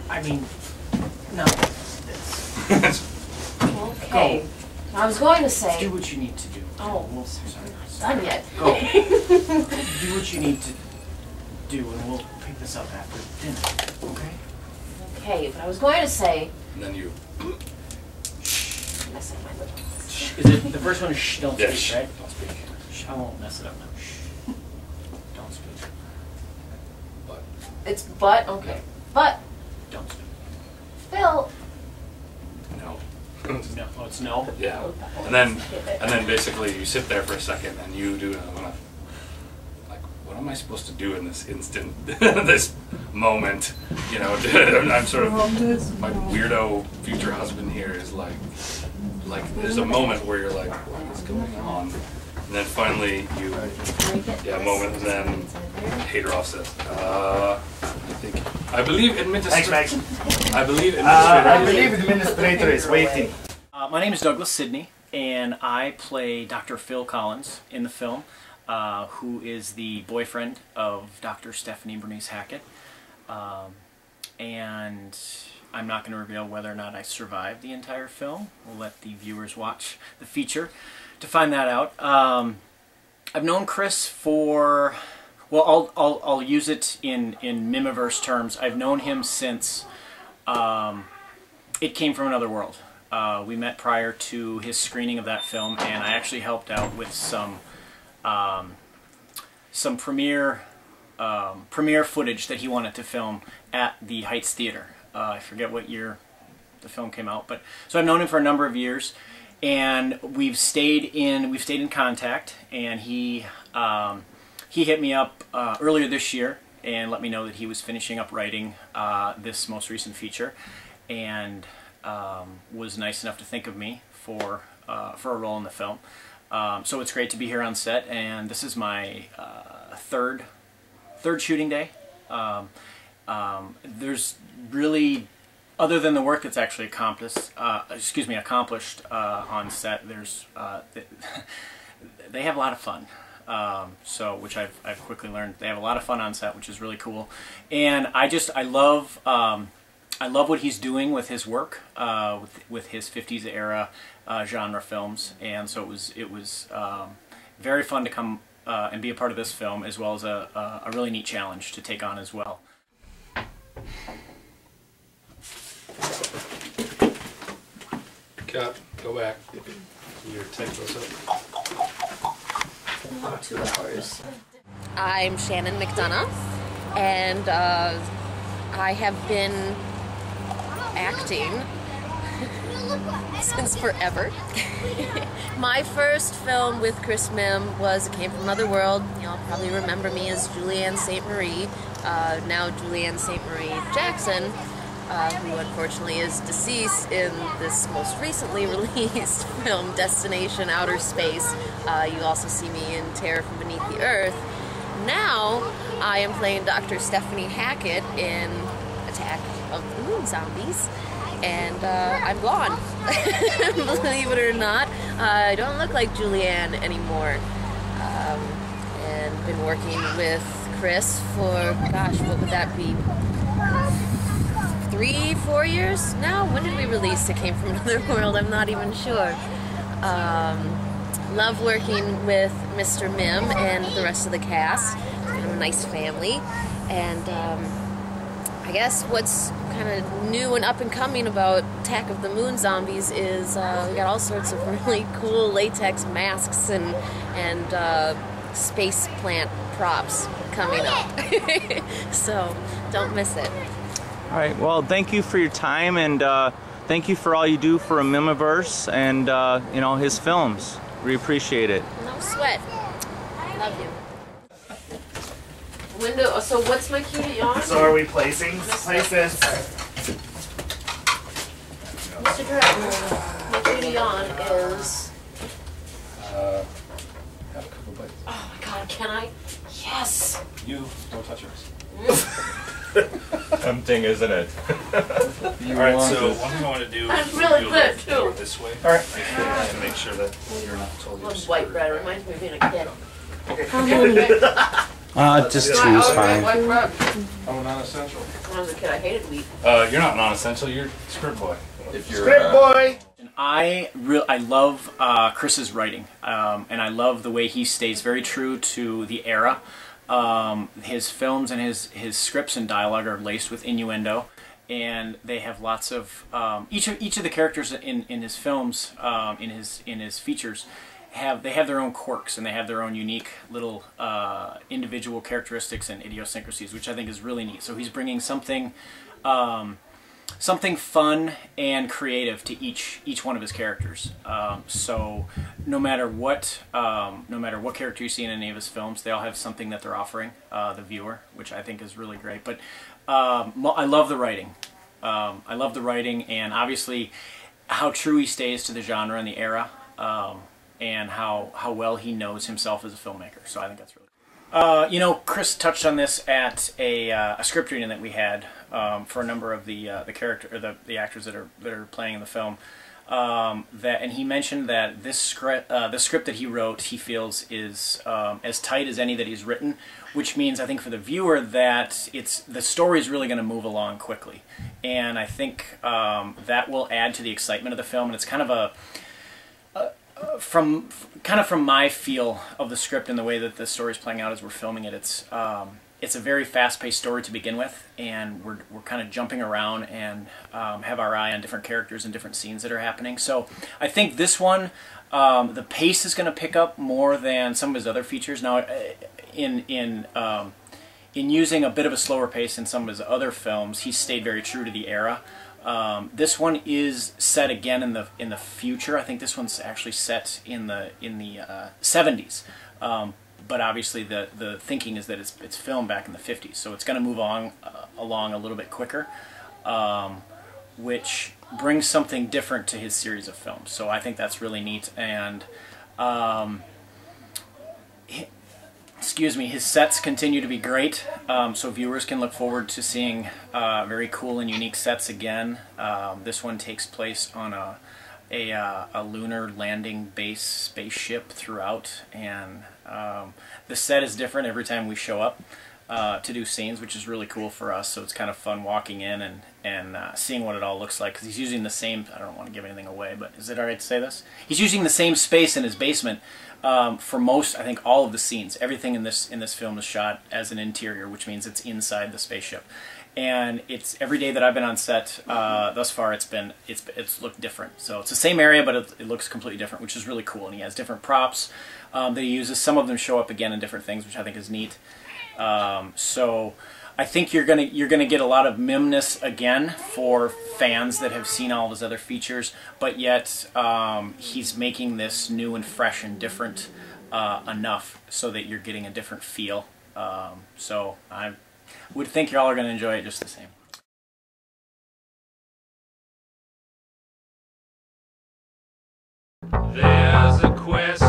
I mean, no. Okay. Go. I was going to say... Do what you need to do. Oh, we'll sorry. Done yet. Go. Do what you need to do, and we'll pick this up after dinner, okay? Okay, but I was going to say... And then you... Mess up my lips. Is it, the first one is shh, don't speak, right? Don't speak. Shh, I won't mess it up now. Shh. Don't speak. But. It's but? Okay. Yeah. But. Don't speak. Phil. No. No. Oh, it's no? Yeah. And then basically you sit there for a second and you do like, what am I supposed to do in this instant, this moment? You know, I'm sort of, my weirdo future husband here is like there's a moment where you're like, what is going on? And then finally you, a moment, and then Hateroff says, I believe administrator is waiting. My name is Douglas Sidney, and I play Dr. Phil Collins in the film, who is the boyfriend of Dr. Stephanie Bernice Hackett. And I'm not going to reveal whether or not I survived the entire film. We'll let the viewers watch the feature to find that out. I've known Chris for, well, I'll use it in Mihmiverse terms. I've known him since It Came From Another World. We met prior to his screening of that film, and I actually helped out with some premiere footage that he wanted to film at the Heights Theater. I forget what year the film came out, but so I've known him for a number of years, and we've stayed in contact. And he hit me up earlier this year and let me know that he was finishing up writing this most recent feature, and was nice enough to think of me for a role in the film. So it's great to be here on set, and this is my third shooting day. There's really, other than the work that's actually accomplished on set, there's they have a lot of fun. So, which I've quickly learned, they have a lot of fun on set, which is really cool. And I love what he's doing with his work, with his 50s era genre films. And so it was very fun to come and be a part of this film, as well as a really neat challenge to take on as well. Cut. Go back. Your tape goes up. 2 hours. I'm Shannon McDonough, and I have been acting since forever. My first film with Chris Mim was It Came From Another World. You'll probably remember me as Julianne St. Marie, now Julianne St. Marie Jackson, who unfortunately is deceased in this most recently released film, Destination Outer Space. You also see me in Terror from Beneath the Earth. Now I am playing Dr. Stephanie Hackett in Attack of the Moon Zombies. And I'm blonde. Believe it or not, I don't look like Julianne anymore. And been working with Chris for, gosh, what would that be? 3-4 years now? When did we release It Came From Another World? I'm not even sure. Love working with Mr. Mim and the rest of the cast. Kind of a nice family. And I guess what's kind of new and up and coming about Attack of the Moon Zombies is we got all sorts of really cool latex masks and space plant props coming up. So don't miss it. All right, well, thank you for your time, and thank you for all you do for Mihmiverse and you know, his films. We appreciate it. No sweat. Love you. Window. So what's my cue to yawn? So are we placing places? Mr. Director, my cue to yawn is... Have a couple bites. Oh my god, can I? Yes! You don't touch yours. Tempting, isn't it? Alright, so one thing I want to do That's is really do a good, little too. this way. Alright. To make sure that you're not totally Love white bread. Reminds me of being a kid. Okay. Just two's fine. I'm a non-essential. When I was a kid, I hated wheat. You're not non-essential. You're script boy. If you're script boy. I love Chris's writing, and I love the way he stays very true to the era. His films and his scripts and dialogue are laced with innuendo, and they have lots of each of the characters in his films, in his features, have their own quirks, and they have their own unique little individual characteristics and idiosyncrasies, which I think is really neat. So he's bringing something fun and creative to each one of his characters. So no matter what character you see in any of his films, they all have something that they're offering the viewer, which I think is really great. But I love the writing. I love the writing, and obviously how true he stays to the genre and the era, and how well he knows himself as a filmmaker. So I think that's really cool. You know, Chris touched on this at a script reading that we had for a number of the actors that are playing in the film. And he mentioned that this script that he wrote, he feels is as tight as any that he's written, which means I think for the viewer that the story is really going to move along quickly, and I think that will add to the excitement of the film. And it's kind of from my feel of the script and the way that the story is playing out as we're filming it, it's a very fast-paced story to begin with, and we're kind of jumping around and have our eye on different characters and different scenes that are happening. So I think this one, the pace is going to pick up more than some of his other features. Now, in using a bit of a slower pace in some of his other films, he stayed very true to the era. This one is set again in the future. I think this one's actually set in the 70s. But obviously the thinking is that it's filmed back in the 50s, so it's going to move along a little bit quicker, which brings something different to his series of films. So I think that's really neat. And excuse me, his sets continue to be great, so viewers can look forward to seeing very cool and unique sets again. This one takes place on a lunar landing base spaceship throughout, and the set is different every time we show up to do scenes, which is really cool for us. So it's kind of fun walking in and seeing what it all looks like, because he's using the same, I don't want to give anything away, but is it alright to say this? He's using the same space in his basement for most, I think, all of the scenes. Everything in this film is shot as an interior, which means it's inside the spaceship. And it's every day that I've been on set thus far, it's looked different. So it's the same area, but it looks completely different, which is really cool. And he has different props that he uses. Some of them show up again in different things, which I think is neat. So I think you're gonna get a lot of Mimness again for fans that have seen all of his other features, but yet he's making this new and fresh and different enough so that you're getting a different feel. So I would think y'all are going to enjoy it just the same. There's a quest